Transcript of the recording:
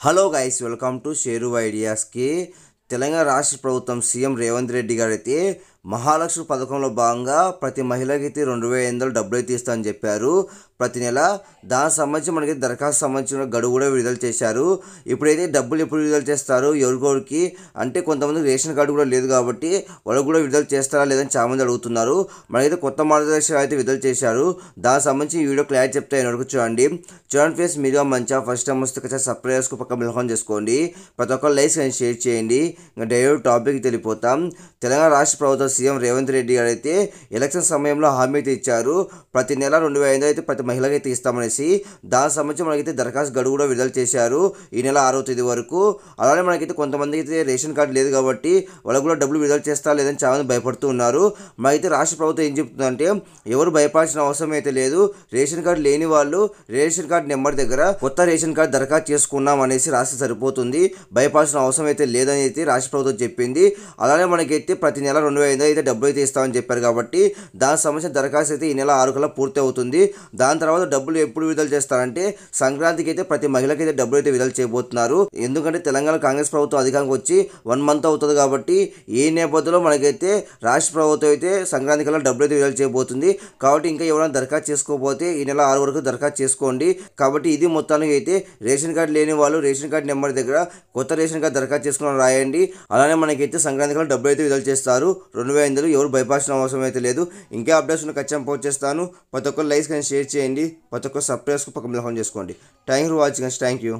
Hello guys, welcome to share ఐడియాస్కి. తెలంగాణ రాష్ట్ర ప్రభుత్వం సీఎం రేవంత్ రెడ్డి గారు అయితే మహాలక్ష్మి పథకంలో భాగంగా ప్రతి మహిళకి అయితే 2,500 డబ్బులు అయితే ఇస్తామని చెప్పారు ప్రతి నెల. దానికి సంబంధించి మనకి దరఖాస్తు సంబంధించిన గడువు కూడా విడుదల చేశారు. ఇప్పుడైతే డబ్బులు ఎప్పుడు విడుదల చేస్తారు, ఎవరికొరికి అంటే కొంతమంది రేషన్ కార్డు కూడా లేదు కాబట్టి వాళ్ళకు కూడా విడుదల చేస్తారా లేదని చాలామంది అడుగుతున్నారు. మనకైతే కొత్త మార్గదర్శకాలు అయితే విడుదల చేశారు. దానికి సంబంధించి ఈ వీడియో క్లారిటీ చెప్తే అడుగు చూడండి ఫ్రెండ్స్. మీరుగా మంచిగా ఫస్ట్ టైం వస్తే ఖచ్చితంగా సబ్స్క్రైబ్ చేసుకుని పక్క బిల్హోన్ చేసుకోండి. ప్రతి ఒక్కరు లైక్స్ కానీ షేర్ చేయండి. ఇంకా డైరెక్ట్ టాపిక్కి వెళ్ళిపోతాం. తెలంగాణ రాష్ట్ర ప్రభుత్వం సీఎం రేవంత్ రెడ్డి గారు అయితే ఎలక్షన్ సమయంలో హామీ అయితే ఇచ్చారు. ప్రతి నెల 2,500 అయితే ప్రతి మహిళకి అయితే ఇస్తామనేసి. దానికి సంబంధించి మనకైతే దరఖాస్తు గడువు కూడా విడుదల చేశారు ఈ నెల 6వ తేదీ వరకు. అలానే మనకైతే కొంతమందికి అయితే రేషన్ కార్డు లేదు కాబట్టి వాళ్ళకు కూడా డబ్బులు విడుదల చేస్తా లేదని చాలా భయపడుతూ ఉన్నారు. మనకైతే రాష్ట్ర ప్రభుత్వం ఏం చెప్తుందంటే ఎవరు భయపడాల్సిన అవసరం అయితే లేదు. రేషన్ కార్డు లేని వాళ్ళు రేషన్ కార్డు నెంబర్ దగ్గర కొత్త రేషన్ కార్డు దరఖాస్తు చేసుకున్నాం అనేసి రాస్తే సరిపోతుంది. భయపడాల్సిన అవసరం అయితే లేదని అయితే రాష్ట్ర ప్రభుత్వం చెప్పింది. అలానే మనకైతే ప్రతి నెల 2,500 అయితే డబ్బులు అయితే ఇస్తామని చెప్పారు కాబట్టి దానికి సంబంధించిన దరఖాస్తు అయితే ఈ నెల 6 కల్లా పూర్తి అవుతుంది. దాని తర్వాత డబ్బులు ఎప్పుడు విడుదల చేస్తారంటే సంక్రాంతికి అయితే ప్రతి మహిళకి అయితే డబ్బులు అయితే విడుదల చేయబోతున్నారు. ఎందుకంటే తెలంగాణ కాంగ్రెస్ ప్రభుత్వం అధికారానికి వచ్చి 1 మంత్ అవుతుంది కాబట్టి ఈ నేపథ్యంలో మనకైతే రాష్ట్ర ప్రభుత్వం అయితే సంక్రాంతి కల్లా డబ్బులు అయితే విడుదల చేయబోతుంది. కాబట్టి ఇంకా ఎవరైనా దరఖాస్తు చేసుకోకపోతే ఈ నెల 6 వరకు దరఖాస్తు చేసుకోండి. కాబట్టి ఇది మొత్తానికి అయితే రేషన్ కార్డు లేని వాళ్ళు రేషన్ కార్డు నెంబర్ దగ్గర కొత్త రేషన్ కార్డు దరఖాస్తు చేసుకుని రాయండి. అలానే మనకైతే సంక్రాంతి కల్లా డబ్బులు అయితే విడుదల చేస్తారు 2,500. ఎవరు భయపడాల్సిన అవసరం అయితే లేదు. ఇంకా అప్డేట్స్ ఖచ్చితంగా పోస్ట్ చేస్తాను. ప్రతి ఒక్కరు లైక్స్ కానీ షేర్ చేయండి. ప్రతి ఒక్కరు సబ్స్క్రైబ్ పక్కన చేసుకోండి. Thank you for watching. Thank you.